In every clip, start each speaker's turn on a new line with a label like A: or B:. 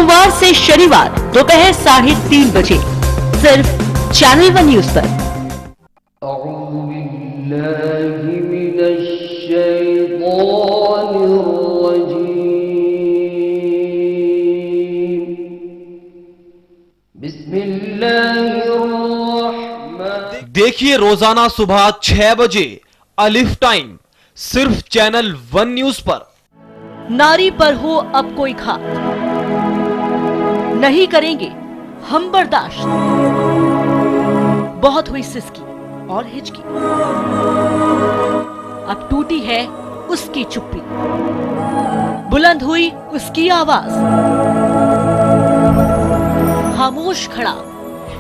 A: सोमवार से शनिवार दोपहर 3:30 बजे सिर्फ चैनल वन न्यूज पर।
B: देखिए रोजाना सुबह 6 बजे अलिफ टाइम सिर्फ चैनल वन न्यूज पर।
A: नारी पर हो अब कोई घात, नहीं करेंगे हम बर्दाश्त। बहुत हुई सिसकी और हिचकी, अब टूटी है उसकी चुप्पी, बुलंद हुई उसकी आवाज। खामोश खड़ा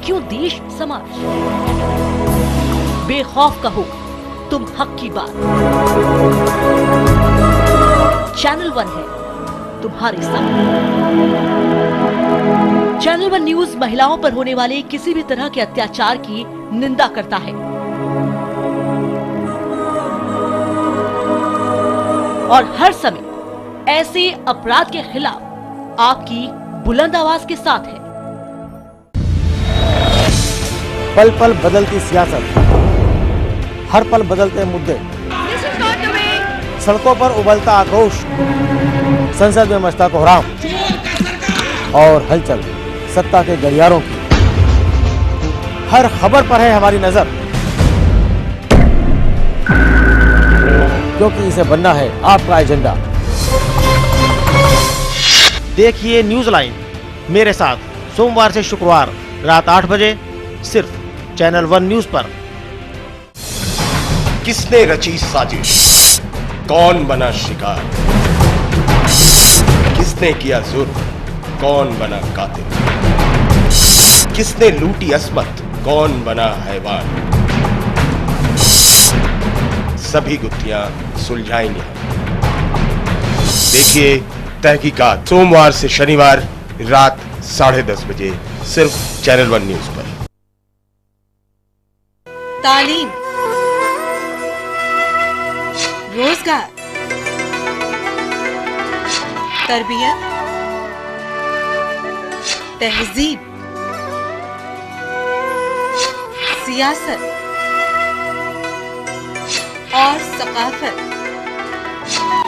A: क्यों देश समाज, बेखौफ कहो तुम हक की बात। चैनल वन है तुम्हारे साथ। चैनल वन न्यूज महिलाओं पर होने वाले किसी भी तरह के अत्याचार की निंदा करता है और हर समय ऐसे अपराध के खिलाफ आपकी बुलंद आवाज के साथ है।
C: पल पल बदलती सियासत, हर पल बदलते मुद्दे, सड़कों पर उबलता आक्रोश, संसद में मचता कोहराम और हलचल सत्ता के गलियारों की। हर खबर पर है हमारी नजर, क्योंकि इसे बनना है आपका एजेंडा। देखिए न्यूज लाइन मेरे साथ सोमवार से शुक्रवार रात 8 बजे सिर्फ चैनल वन न्यूज पर।
D: किसने रची साजिश, कौन बना शिकार, किसने किया जुर्म, कौन बना कातिल, किसने लूटी अस्मत, कौन बना हैवान। सभी गुत्थियां सुलझाएंगे। देखिए तहकीकात सोमवार से शनिवार रात 10:30 बजे सिर्फ चैनल वन न्यूज पर।
E: तालीम, रोजगार, तरबियत, तहजीब, सियासत और सकाफत।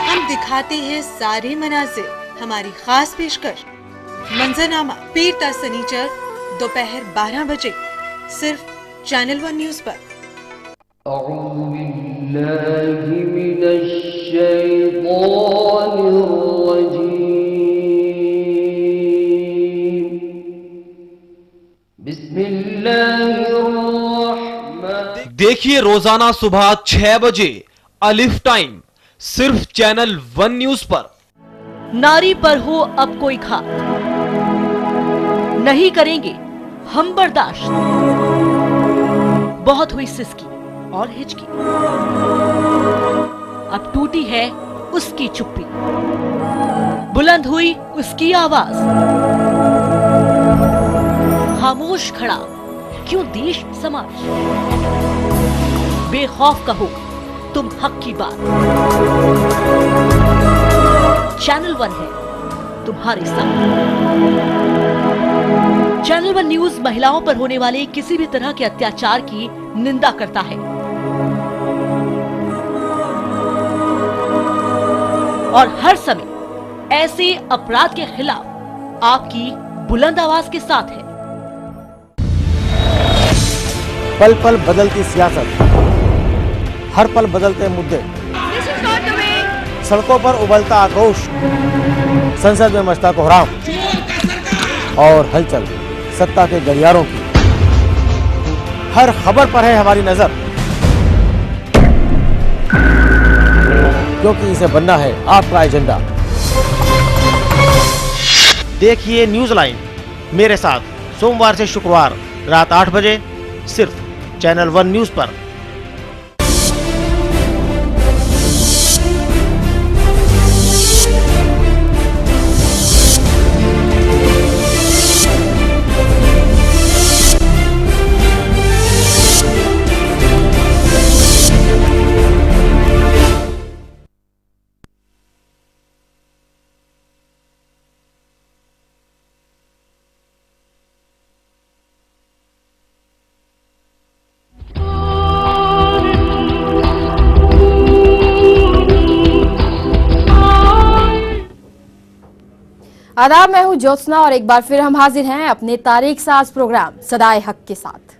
E: हम दिखाते हैं सारे मनाजिर। हमारी खास पेशकश मंजरनामा पीर ता सनीचर दोपहर 12 बजे सिर्फ चैनल वन न्यूज पर।
B: देखिए रोजाना सुबह 6 बजे अलिफ टाइम सिर्फ चैनल वन न्यूज पर।
A: नारी पर हो अब कोई घात, नहीं करेंगे हम बर्दाश्त। बहुत हुई सिसकी और हिचकी, अब टूटी है उसकी चुप्पी, बुलंद हुई उसकी आवाज। खामोश खड़ा क्यों देश समाज, बेखौफ कहो तुम हक की बात। चैनल वन है तुम्हारे साथ। चैनल वन न्यूज महिलाओं पर होने वाले किसी भी तरह के अत्याचार की निंदा करता है और हर समय ऐसे अपराध के खिलाफ आपकी बुलंद आवाज के साथ है।
C: पल पल बदलती सियासत, हर पल बदलते मुद्दे, सड़कों पर उबलता आक्रोश, संसद में मचता कोहराम और हलचल सत्ता के गलियारों की। हर खबर पर है हमारी नजर, क्योंकि इसे बनना है आपका एजेंडा। देखिए न्यूज लाइन मेरे साथ सोमवार से शुक्रवार रात 8 बजे सिर्फ चैनल वन न्यूज पर।
F: आदाब, मैं हूं ज्योत्सना और एक बार फिर हम हाजिर हैं अपने तारीख साज प्रोग्राम सदाए हक के साथ।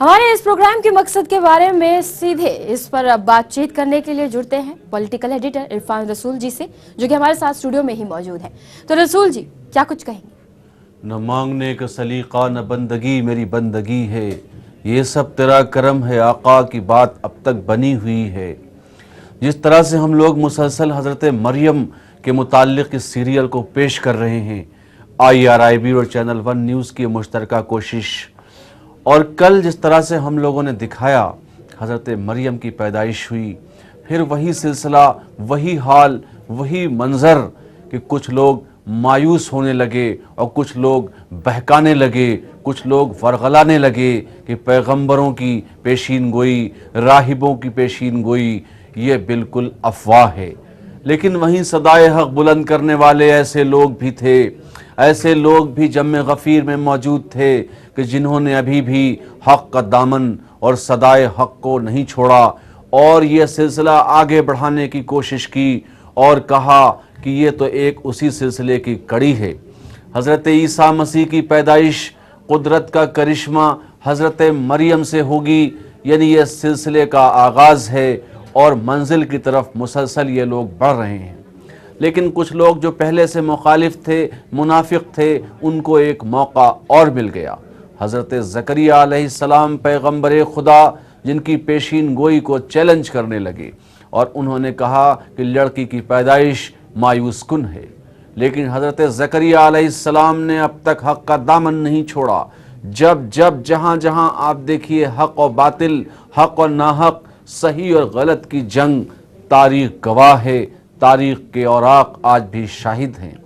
F: हमारे इस प्रोग्राम के मकसद के बारे में सीधे इस पर बातचीत करने के लिए जुड़ते हैं पॉलिटिकल एडिटर इरफान रसूल जी से, जो कि हमारे साथ स्टूडियो में ही मौजूद हैं। तो रसूल जी, क्या कुछ कहेंगे?
G: न मांगने का सलीका न बंदगी मेरी बंदगी है, ये सब तेरा करम है आका की बात अब तक बनी हुई है। जिस तरह से हम लोग मुसलसल हज़रत मरियम के मुताल्लिक़ इस सीरियल को पेश कर रहे हैं, IRIB और चैनल 1 न्यूज़ की मुश्तरका कोशिश, और कल जिस तरह से हम लोगों ने दिखाया हज़रत मरियम की पैदाइश हुई, फिर वही सिलसिला, वही हाल, वही मंज़र कि कुछ लोग मायूस होने लगे और कुछ लोग बहकाने लगे, कुछ लोग वरगलाने लगे कि पैगंबरों की पेशीन गोई, राहिबों की पेशीन गोई ये बिल्कुल अफवाह है। लेकिन वहीं सदाए हक बुलंद करने वाले ऐसे लोग भी थे, ऐसे लोग भी जम्मे गफ़ीर में मौजूद थे कि जिन्होंने अभी भी हक का दामन और सदाए हक को नहीं छोड़ा और ये सिलसिला आगे बढ़ाने की कोशिश की और कहा कि ये तो एक उसी सिलसिले की कड़ी है। हज़रत ईसा मसीह की पैदाइश कुदरत का करिश्मा हज़रत मरियम से होगी, यानी ये सिलसिले का आगाज़ है और मंजिल की तरफ मुसलसल ये लोग बढ़ रहे हैं। लेकिन कुछ लोग जो पहले से मुखालिफ थे, मुनाफिक थे, उनको एक मौका और मिल गया। हज़रत ज़करिया अलैहिस्सलाम पैगंबर खुदा जिनकी पेशीन गोई को चैलेंज करने लगे और उन्होंने कहा कि लड़की की पैदाइश मायूस कुन है। लेकिन हज़रत ज़करिया अलैहिस्सलाम ने अब तक हक़ का दामन नहीं छोड़ा। जब जब जहाँ जहाँ आप देखिए हक़ और बातिल, हक़ और नाहक, सही और गलत की जंग, तारीख़ गवाह है, तारीख़ के औराक आज भी शाहिद हैं।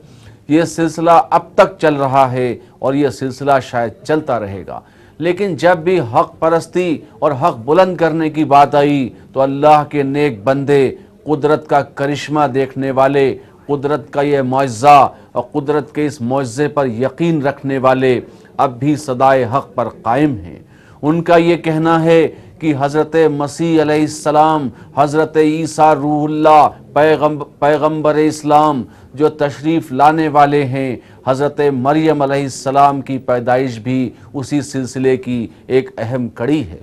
G: ये सिलसिला अब तक चल रहा है और ये सिलसिला शायद चलता रहेगा। लेकिन जब भी हक़ परस्ती और हक़ बुलंद करने की बात आई तो अल्लाह के नेक बंदे, कुदरत का करिश्मा देखने वाले, कुदरत का ये मुआज़ा और कुदरत के इस मुआज़े पर यकीन रखने वाले अब भी सदाए हक़ पर कायम हैं। उनका ये कहना है कि हज़रत मसीह अलैहिस्सलाम, हज़रत ईसा रूहुल्लाह, पैगंबर इस्लाम जो तशरीफ़ लाने वाले हैं, हज़रत मरियम अलैहिस्सलाम की पैदाइश भी उसी सिलसिले की एक अहम कड़ी है।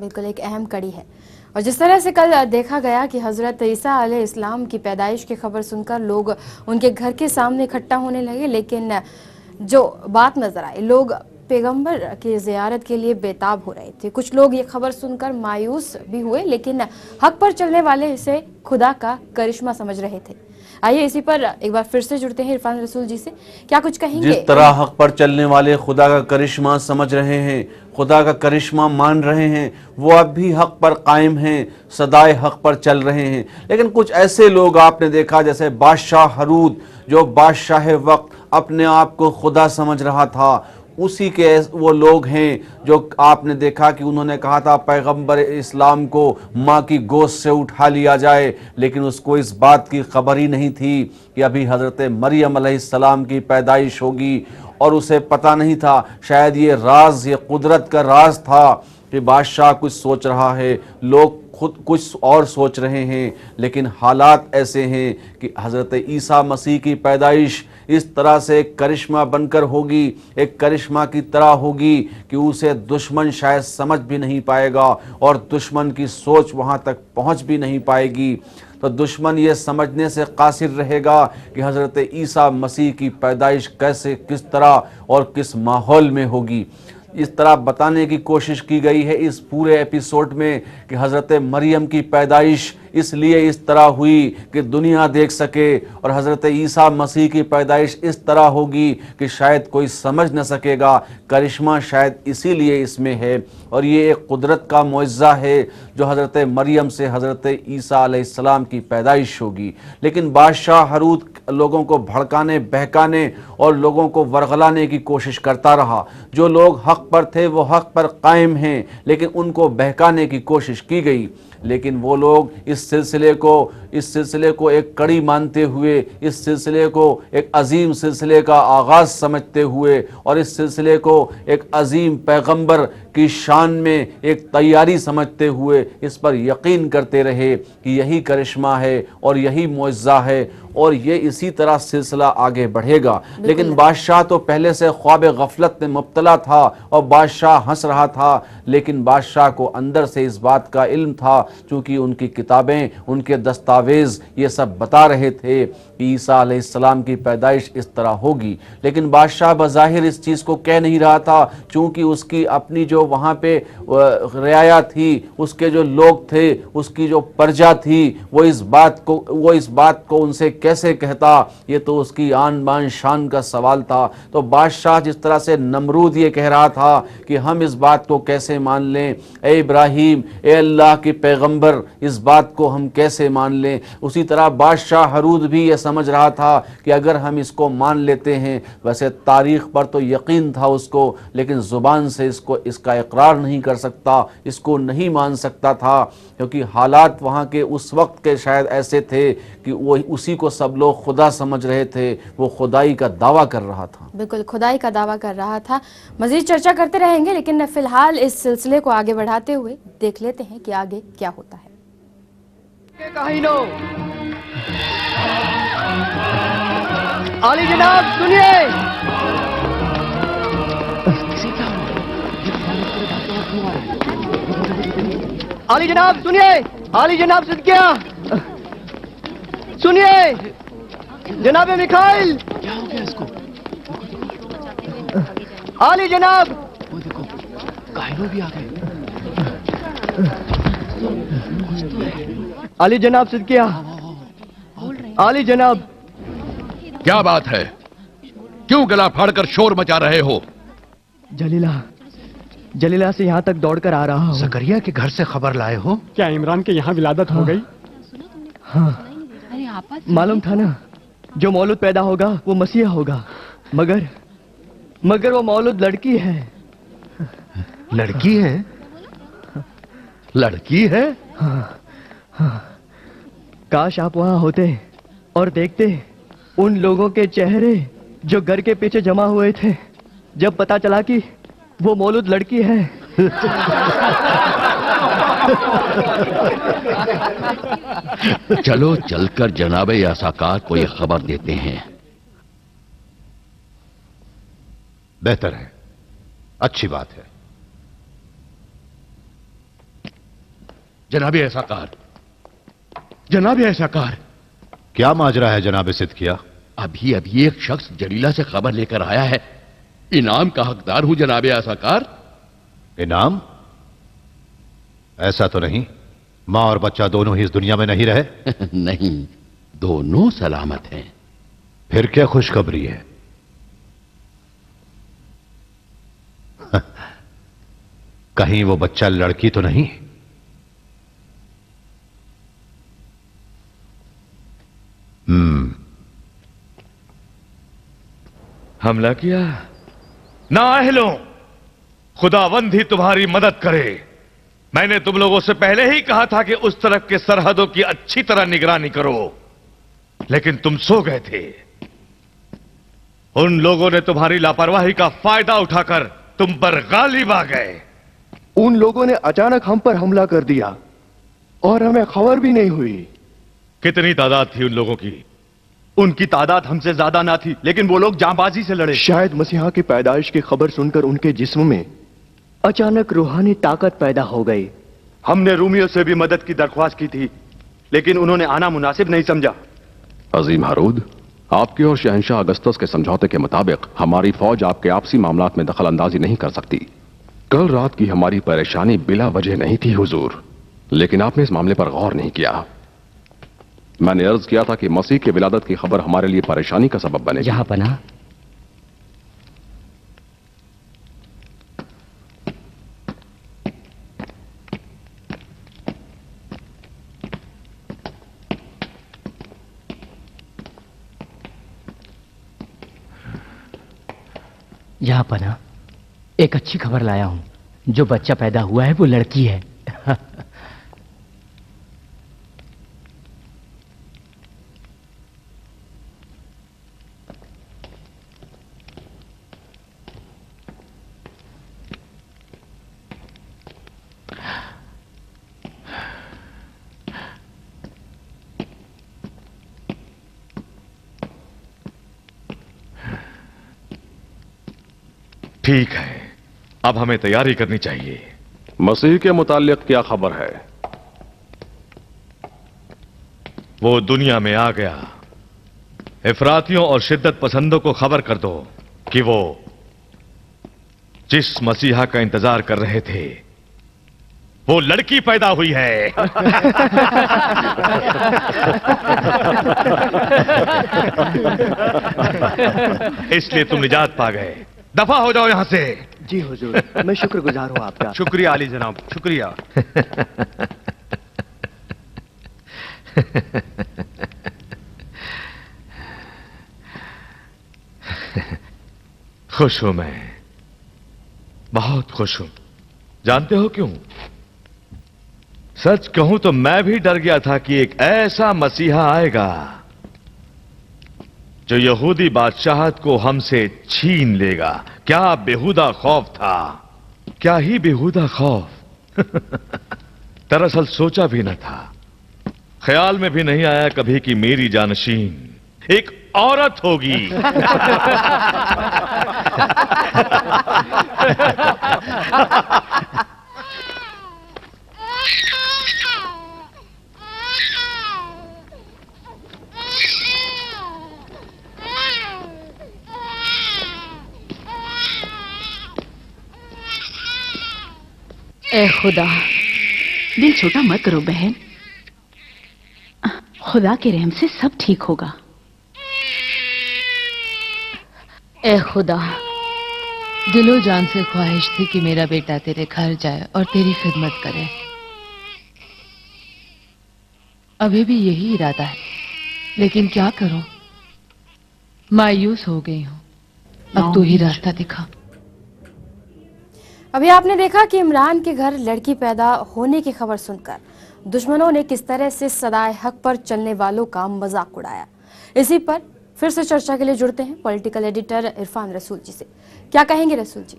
F: बिल्कुल एक अहम कड़ी है। और जिस तरह से कल देखा गया कि हज़रत ईसा अलैहिस्सलाम की पैदाइश की खबर सुनकर लोग उनके घर के सामने इकट्ठा होने लगे, लेकिन जो बात नज़र आई, लोग पैगंबर की ज़ियारत के लिए बेताब हो रहे थे। कुछ लोग ये खबर सुनकर मायूस भी हुए, लेकिन हक पर चलने वाले इसे खुदा का करिश्मा समझ रहे थे। आइए इसी पर एक बार फिर से जुड़ते हैं इरफान रसूल जी से, क्या कुछ कहेंगे?
G: जिस तरह हक पर चलने वाले खुदा का करिश्मा समझ रहे हैं, खुदा का करिश्मा मान रहे हैं, वो अब भी हक पर कायम हैं, सदाए हक पर चल रहे हैं। लेकिन कुछ ऐसे लोग आपने देखा, जैसे बादशाह हरूद, जो बादशाह वक्त अपने आप को खुदा समझ रहा था, उसी के वो लोग हैं जो आपने देखा कि उन्होंने कहा था पैगंबर इस्लाम को माँ की गोश्त से उठा लिया जाए, लेकिन उसको इस बात की खबर ही नहीं थी कि अभी हज़रत मरियम अलैहिस्सलाम की पैदाइश होगी, और उसे पता नहीं था, शायद ये राज, ये कुदरत का राज था कि बादशाह कुछ सोच रहा है, लोग खुद कुछ और सोच रहे हैं। लेकिन हालात ऐसे हैं कि हज़रत ईसा मसीह की पैदाइश इस तरह से एक करिश्मा बनकर होगी, एक करिश्मा की तरह होगी कि उसे दुश्मन शायद समझ भी नहीं पाएगा और दुश्मन की सोच वहाँ तक पहुँच भी नहीं पाएगी। तो दुश्मन ये समझने से कासिर रहेगा कि हज़रत ईसा मसीह की पैदाइश कैसे, किस तरह और किस माहौल में होगी। इस तरह बताने की कोशिश की गई है इस पूरे एपिसोड में कि हज़रत मरियम की पैदाइश इसलिए इस तरह हुई कि दुनिया देख सके, और हज़रत ईसा मसीह की पैदाइश इस तरह होगी कि शायद कोई समझ न सकेगा। करिश्मा शायद इसीलिए इसमें है, और ये एक कुदरत का मुआज़ा है जो हज़रत मरियम से हज़रत ईसा अलैहिस्सलाम की पैदाइश होगी। लेकिन बादशाह हरूद लोगों को भड़काने, बहकाने और लोगों को वरगलाने की कोशिश करता रहा। जो लोग हक़ पर थे वो हक़ पर कायम हैं, लेकिन उनको बहकाने की कोशिश की गई। लेकिन वो लोग इस सिलसिले को एक कड़ी मानते हुए, इस सिलसिले को एक अजीम सिलसिले का आगाज़ समझते हुए और इस सिलसिले को एक अजीम पैगंबर की शान में एक तैयारी समझते हुए इस पर यकीन करते रहे कि यही करिश्मा है और यही मुअज्जा है और ये इसी तरह सिलसिला आगे बढ़ेगा। लेकिन बादशाह तो पहले से ख्वाब गफलत में मुब्तला था और बादशाह हंस रहा था, लेकिन बादशाह को अंदर से इस बात का इल्म था, क्योंकि उनकी किताबें, उनके दस्तावेज ये सब बता रहे थे कि ईसा अलैहिस्सलाम की पैदाइश इस तरह होगी। लेकिन बादशाह बज़ाहिर इस चीज़ को कह नहीं रहा था, क्योंकि उसकी अपनी जो वहाँ पे रियाया थी, उसके जो लोग थे, उसकी जो प्रजा थी, वो इस बात को उनसे कैसे कहता, ये तो उसकी आन बान शान का सवाल था। तो बादशाह जिस तरह से नमरूद ये कह रहा था कि हम इस बात को कैसे मान लें, ए इब्राहिम, ए अल्लाह के पैगंबर, इस बात को हम कैसे मान लें, उसी तरह बादशाह हरूद भी ये समझ रहा था कि अगर हम इसको मान लेते हैं, वैसे तारीख पर तो यकीन था उसको, लेकिन ज़ुबान से इसका इकरार नहीं कर सकता, इसको नहीं मान सकता था, क्योंकि हालात वहाँ के उस वक्त के शायद ऐसे थे कि वो उसी को सब लोग खुदा समझ रहे थे, वो खुदाई का दावा कर रहा था।
F: बिल्कुल खुदाई का दावा कर रहा था। मजीद चर्चा करते रहेंगे, लेकिन फिलहाल इस सिलसिले को आगे बढ़ाते हुए देख लेते हैं कि आगे क्या होता है।
H: आली जनाब सुनिए, आली जनाब सुनिए, आली जनाब सिद्किया सुनिए, जनाब मिखाइल, क्या हो गया इसको? आली जनाब, वो देखो कायरो भी आ गए। आली जनाब सिद्किया, आली जनाब।
I: क्या बात है, क्यों गला फाड़कर शोर मचा रहे हो?
H: जलीला से यहाँ तक दौड़कर आ रहा हूँ।
I: ज़करिया के घर से खबर लाए हो?
H: क्या इमरान के यहाँ विलादत हो गई? हाँ, मालूम था ना, जो मौलूद पैदा होगा वो मसीहा होगा, मगर वो मौलूद लड़की है।
I: लड़की है? लड़की है?
H: हाँ। काश आप वहाँ होते और देखते उन लोगों के चेहरे जो घर के पीछे जमा हुए थे जब पता चला कि वो मौलूद लड़की है।
I: चलो चलकर जनाबे यासाकार को ये खबर देते हैं।
J: बेहतर है, अच्छी बात है।
I: जनाबे यासाकार, जनाबे यासाकार।
J: क्या माजरा है जनाबे सिद्किया?
I: अभी एक शख्स जलीला से खबर लेकर आया है। इनाम का हकदार हूं जनाबे यासाकार।
J: इनाम? ऐसा तो नहीं, मां और बच्चा दोनों ही इस दुनिया में नहीं रहे?
I: नहीं, दोनों सलामत हैं।
J: फिर क्या खुशखबरी है? कहीं वो बच्चा लड़की तो नहीं?
K: हमला किया? नाअहलों, खुदावंद ही तुम्हारी मदद करे। मैंने तुम लोगों से पहले ही कहा था कि उस तरफ के सरहदों की अच्छी तरह निगरानी करो, लेकिन तुम सो गए थे। उन लोगों ने तुम्हारी लापरवाही का फायदा उठाकर तुम पर गालिब आ गए।
H: उन लोगों ने अचानक हम पर हमला कर दिया और हमें खबर भी नहीं हुई।
K: कितनी तादाद थी उन लोगों की?
H: उनकी तादाद हमसे ज्यादा ना थी, लेकिन वो लोग जांबाजी से लड़े। शायद मसीहा की पैदाइश की खबर सुनकर उनके जिस्म में अचानक रूहानी ताकत पैदा हो गई। हमने रूमियों से भी मदद की दरख्वास्त की थी, लेकिन उन्होंने आना मुनासिब नहीं समझा।
L: अजीम हारूद, आपके और शहंशाह अगस्तस के समझौते के मुताबिक हमारी फौज आपके आपसी मामलात में दखल अंदाजी नहीं कर सकती। कल रात की हमारी परेशानी बिला वजह नहीं थी हुजूर, लेकिन आपने इस मामले पर गौर नहीं किया। मैंने अर्ज किया था कि मसीह के विलादत की खबर हमारे लिए परेशानी का सबब बने।
H: यहाँ पना यहाँ पना एक अच्छी खबर लाया हूं। जो बच्चा पैदा हुआ है वो लड़की है।
K: ठीक है, अब हमें तैयारी करनी चाहिए।
L: मसीह के मुताल्लिक क्या खबर है?
K: वो दुनिया में आ गया। इफरातियों और शिद्दत पसंदों को खबर कर दो कि वो जिस मसीहा का इंतजार कर रहे थे वो लड़की पैदा हुई है। इसलिए तुम निजात पा गए। दफा हो जाओ यहां से।
H: जी हुजूर, मैं शुक्रगुजार हूं आपका।
K: शुक्रिया आली जनाब, शुक्रिया। खुश हूं मैं, बहुत खुश हूं। जानते हो क्यों? सच कहूं तो मैं भी डर गया था कि एक ऐसा मसीहा आएगा जो यहूदी बादशाहत को हमसे छीन लेगा। क्या बेहुदा खौफ था, क्या ही बेहुदा खौफ। दरअसल सोचा भी न था, ख्याल में भी नहीं आया कभी कि मेरी जानशीन एक औरत होगी।
M: ए खुदा, दिल छोटा मत करो बहन। खुदा के रहम से सब ठीक होगा।
N: ए खुदा, दिलो जान से ख्वाहिश थी कि मेरा बेटा तेरे घर जाए और तेरी खिदमत करे। अभी भी यही इरादा है, लेकिन क्या करूं, मायूस हो गई हूं। अब तू ही रास्ता दिखा।
F: अभी आपने देखा कि इमरान के घर लड़की पैदा होने की खबर सुनकर दुश्मनों ने किस तरह से सदाए हक पर चलने वालों का मजाक उड़ाया। इसी पर फिर से चर्चा के लिए जुड़ते हैं पॉलिटिकल एडिटर इरफान रसूल जी से। क्या कहेंगे रसूल जी?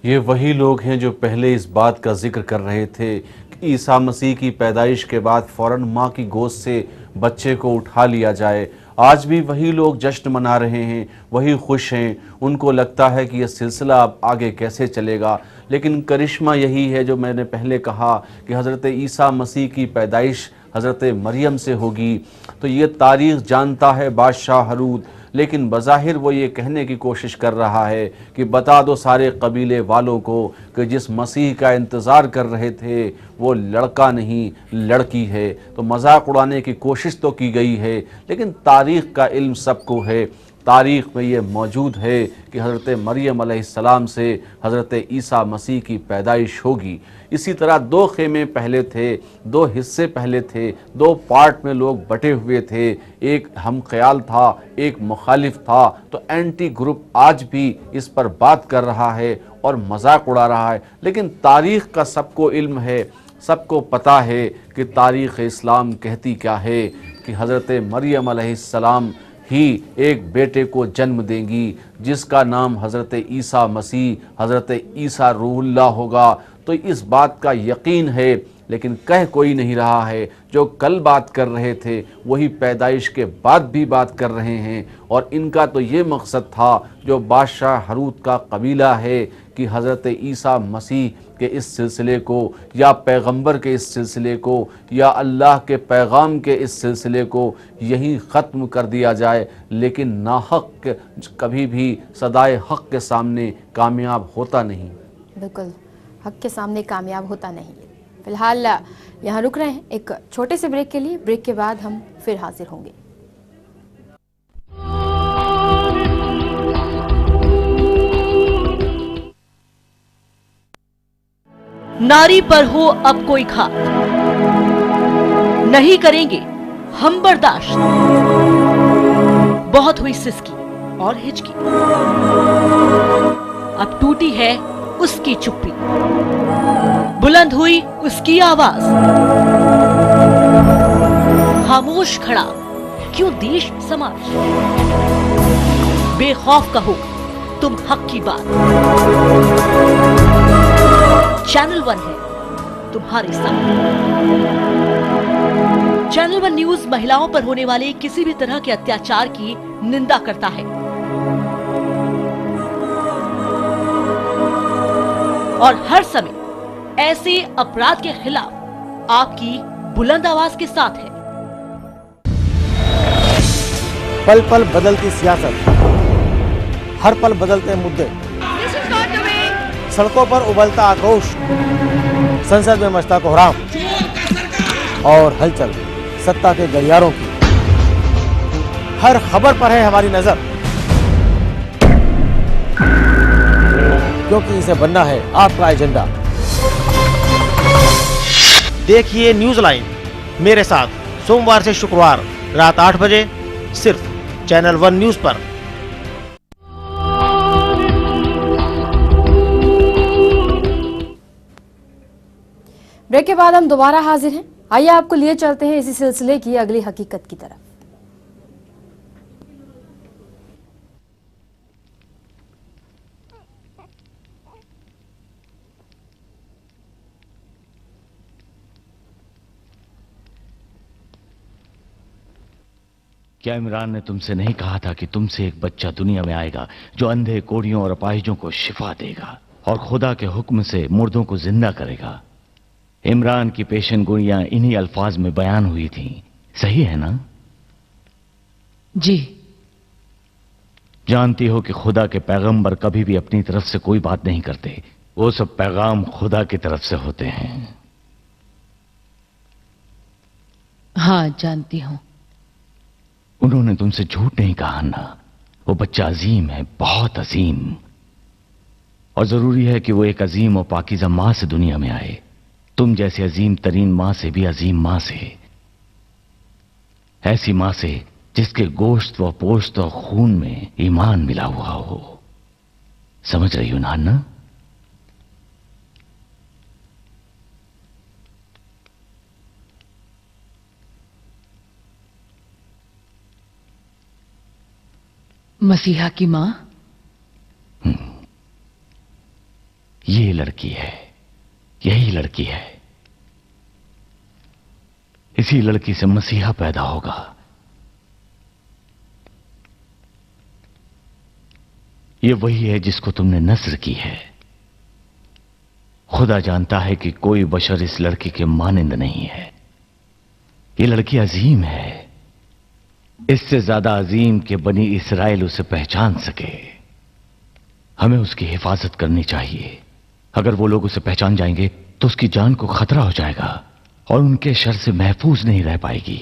G: ये वही लोग हैं जो पहले इस बात का जिक्र कर रहे थे कि ईसा मसीह की पैदाइश के बाद फौरन माँ की गोद से बच्चे को उठा लिया जाए। आज भी वही लोग जश्न मना रहे हैं, वही खुश हैं। उनको लगता है कि यह सिलसिला अब आगे कैसे चलेगा। लेकिन करिश्मा यही है जो मैंने पहले कहा कि हज़रत ईसा मसीह की पैदाइश हज़रत मरियम से होगी। तो ये तारीख़ जानता है बादशाह हरूद, लेकिन बज़ाहिर वो ये कहने की कोशिश कर रहा है कि बता दो सारे कबीले वालों को कि जिस मसीह का इंतज़ार कर रहे थे वो लड़का नहीं लड़की है। तो मजाक उड़ाने की कोशिश तो की गई है, लेकिन तारीख़ का इल्म सबको है। तारीख़ में ये मौजूद है कि हज़रत मरियम अलैहिस्सलाम से हज़रत ईसा मसीह की पैदाइश होगी। इसी तरह दो खेमे पहले थे, दो हिस्से पहले थे, दो पार्ट में लोग बटे हुए थे। एक हम ख्याल था, एक मुखालिफ था। तो एंटी ग्रुप आज भी इस पर बात कर रहा है और मजाक उड़ा रहा है। लेकिन तारीख़ का सबको इल्म है, सबको पता है कि तारीख़ इस्लाम कहती क्या है कि हज़रत मरियम अलैहिस्सलाम ही एक बेटे को जन्म देंगी जिसका नाम हज़रत ईसा मसीह, हज़रत ईसा रूहुल्लाह होगा। तो इस बात का यकीन है, लेकिन कह कोई नहीं रहा है। जो कल बात कर रहे थे वही पैदाइश के बाद भी बात कर रहे हैं। और इनका तो ये मकसद था जो बादशाह हरूद का कबीला है कि हज़रत ईसा मसीह के इस सिलसिले को या पैगंबर के इस सिलसिले को या अल्लाह के पैगाम के इस सिलसिले को यहीं ख़त्म कर दिया जाए। लेकिन नाहक कभी भी सदाए हक़ के सामने कामयाब होता नहीं।
F: बिल्कुल, हक़ के सामने कामयाब होता नहीं। फिलहाल यहाँ रुक रहे हैं एक छोटे से ब्रेक के लिए। ब्रेक के बाद हम फिर हाजिर होंगे।
A: नारी पर हो अब कोई घात, नहीं करेंगे हम बर्दाश्त। बहुत हुई सिसकी और हिचकी, अब टूटी है उसकी चुप्पी, बुलंद हुई उसकी आवाज। खामोश खड़ा क्यों देश समाज, बेखौफ कहो तुम हक की बात। चैनल 1 है तुम्हारे साथ। चैनल 1 न्यूज महिलाओं पर होने वाले किसी भी तरह के अत्याचार की निंदा करता है। और हर समय ऐसे अपराध के खिलाफ आपकी बुलंद आवाज के साथ है।
C: पल पल बदलती सियासत, हर पल बदलते मुद्दे, सड़कों पर उबलता आक्रोश, संसद में मचता कोहराम और हलचल सत्ता के गलियारों की। हर खबर पर है हमारी नजर, क्योंकि इसे बनना है आपका एजेंडा। देखिए न्यूज लाइन मेरे साथ सोमवार से शुक्रवार रात 8 बजे सिर्फ चैनल 1 न्यूज पर।
F: ब्रेक के बाद हम दोबारा हाजिर हैं। आइए आपको लिए चलते हैं इसी सिलसिले की अगली हकीकत की तरफ।
I: क्या इमरान ने तुमसे नहीं कहा था कि तुमसे एक बच्चा दुनिया में आएगा जो अंधे, कोढ़ियों और अपाहिजों को शिफा देगा और खुदा के हुक्म से मुर्दों को जिंदा करेगा? इमरान की पेशन गोइयां इन्हीं अल्फाज में बयान हुई थी, सही है ना?
N: जी।
I: जानती हो कि खुदा के पैगंबर कभी भी अपनी तरफ से कोई बात नहीं करते, वो सब पैगाम खुदा की तरफ से होते हैं।
N: हाँ, जानती हूं।
I: उन्होंने तुमसे झूठ नहीं कहा ना। वो बच्चा अजीम है, बहुत अजीम, और जरूरी है कि वो एक अजीम और पाकीज़ा मां से दुनिया में आए। तुम जैसे अजीम तरीन मां से भी अजीम मां से, ऐसी मां से जिसके गोश्त व पोश्त और खून में ईमान मिला हुआ हो। समझ रही हो नाना?
N: मसीहा की मां?
I: ये लड़की है, यही लड़की है। इसी लड़की से मसीहा पैदा होगा। ये वही है जिसको तुमने नस्र की है। खुदा जानता है कि कोई बशर इस लड़की के मानिंद नहीं है। ये लड़की अजीम है, इससे ज्यादा अजीम के बनी इसराइल उसे पहचान सके। हमें उसकी हिफाजत करनी चाहिए। अगर वो लोग उसे पहचान जाएंगे तो उसकी जान को खतरा हो जाएगा और उनके शर से महफूज नहीं रह पाएगी।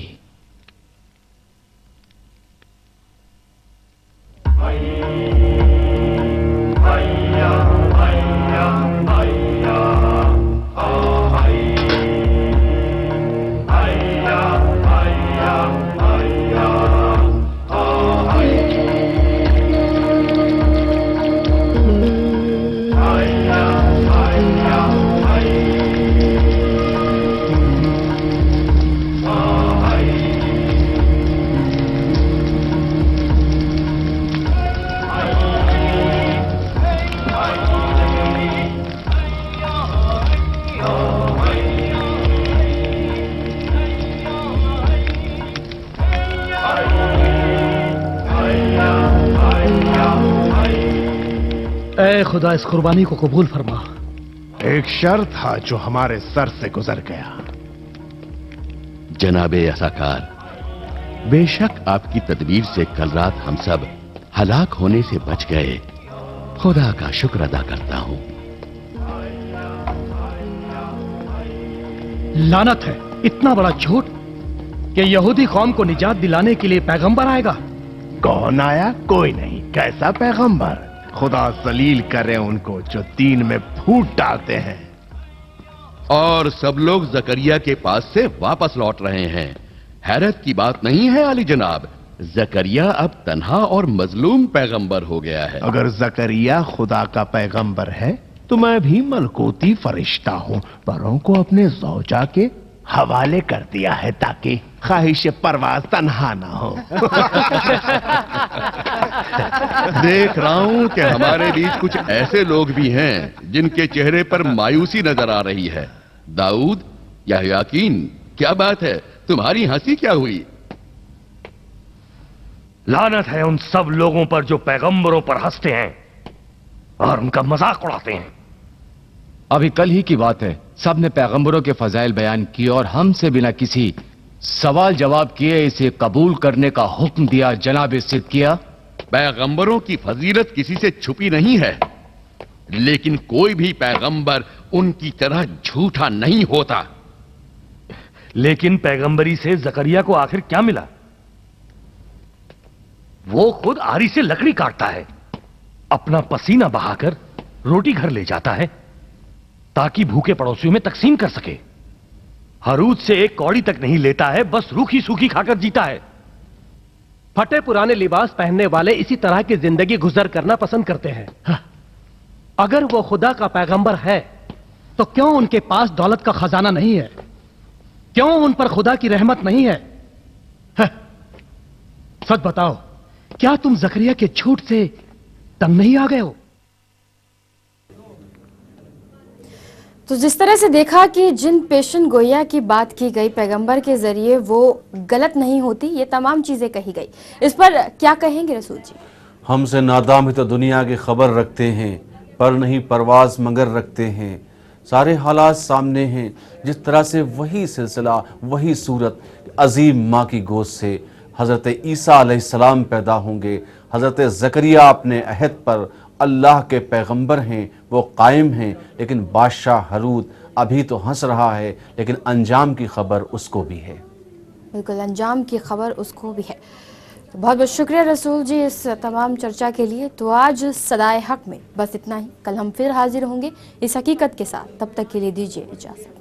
O: ऐ खुदा, इस कुर्बानी को कबूल फरमा।
D: एक शर था जो हमारे सर से गुजर गया।
I: जनाबे असाकार, बेशक आपकी तदबीर से कल रात हम सब हलाक होने से बच गए। खुदा का शुक्र अदा करता हूं।
O: लानत है, इतना बड़ा झूठ कि यहूदी कौम को निजात दिलाने के लिए पैगंबर आएगा।
D: कौन आया? कोई नहीं। कैसा पैगंबर? खुदा जलील करे उनको जो दीन में फूट डालते हैं।
I: और सब लोग जकरिया के पास से वापस लौट रहे हैं। हैरत की बात नहीं है अली जनाब, जकरिया अब तन्हा और मजलूम पैगंबर हो गया है।
D: अगर जकरिया खुदा का पैगंबर है तो मैं भी मलकोती फरिश्ता हूं, परों को अपने ज़ौजा के हवाले कर दिया है ताकि ख्वाहिश परवाज तन्हा ना हो।
I: देख रहा हूं कि हमारे बीच कुछ ऐसे लोग भी हैं जिनके चेहरे पर मायूसी नजर आ रही है। दाऊद या याकीन, क्या बात है? तुम्हारी हंसी क्या हुई?
O: लानत है उन सब लोगों पर जो पैगंबरों पर हंसते हैं और उनका मजाक उड़ाते हैं।
I: अभी कल ही की बात है, सब ने पैगंबरों के फजाइल बयान किए और हमसे बिना किसी सवाल जवाब किए इसे कबूल करने का हुक्म दिया। जनाब सिद्दीकिया,
P: पैगंबरों की फजीलत किसी से छुपी नहीं है, लेकिन कोई भी पैगंबर उनकी तरह झूठा नहीं होता।
O: लेकिन पैगंबरी से जकरिया को आखिर क्या मिला? वो खुद आरी से लकड़ी काटता है, अपना पसीना बहाकर रोटी घर ले जाता है ताकि भूखे पड़ोसियों में तकसीम कर सके। हरूद से एक कौड़ी तक नहीं लेता है, बस रूखी सूखी खाकर जीता है।
Q: फटे पुराने लिबास पहनने वाले इसी तरह की जिंदगी गुजर करना पसंद करते हैं। अगर वो खुदा का पैगंबर है तो क्यों उनके पास दौलत का खजाना नहीं है? क्यों उन पर खुदा की रहमत नहीं है? सच बताओ, क्या तुम जकरिया के झूठ से तंग नहीं आ गए हो?
F: तो जिस तरह से देखा कि जिन पेशन गोया की बात की गई पैगंबर के जरिए वो गलत नहीं होती, ये तमाम चीजें कही गई, इस पर क्या कहेंगे रसूल जी?
G: हमसे नादाम ही तो दुनिया की खबर रखते हैं, पर नहीं परवाज मगर रखते हैं। सारे हालात सामने हैं, जिस तरह से वही सिलसिला, वही सूरत अजीम माँ की गोद से हज़रत ईसा अलैहिस्सलाम पैदा होंगे। हज़रत ज़करिया अपने अहद पर अल्लाह के पैगंबर हैं, वो कायम हैं, लेकिन बादशाह हरूद अभी तो हंस रहा है, लेकिन अंजाम की खबर उसको भी है।
F: बिल्कुल, अंजाम की खबर उसको भी है। तो बहुत बहुत शुक्रिया रसूल जी इस तमाम चर्चा के लिए। तो आज सदाए हक में बस इतना ही। कल हम फिर हाजिर होंगे इस हकीकत के साथ। तब तक के लिए दीजिए इजाज़त।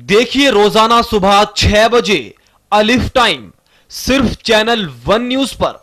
B: देखिए रोजाना सुबह 6 बजे अलिफ टाइम सिर्फ चैनल वन न्यूज पर।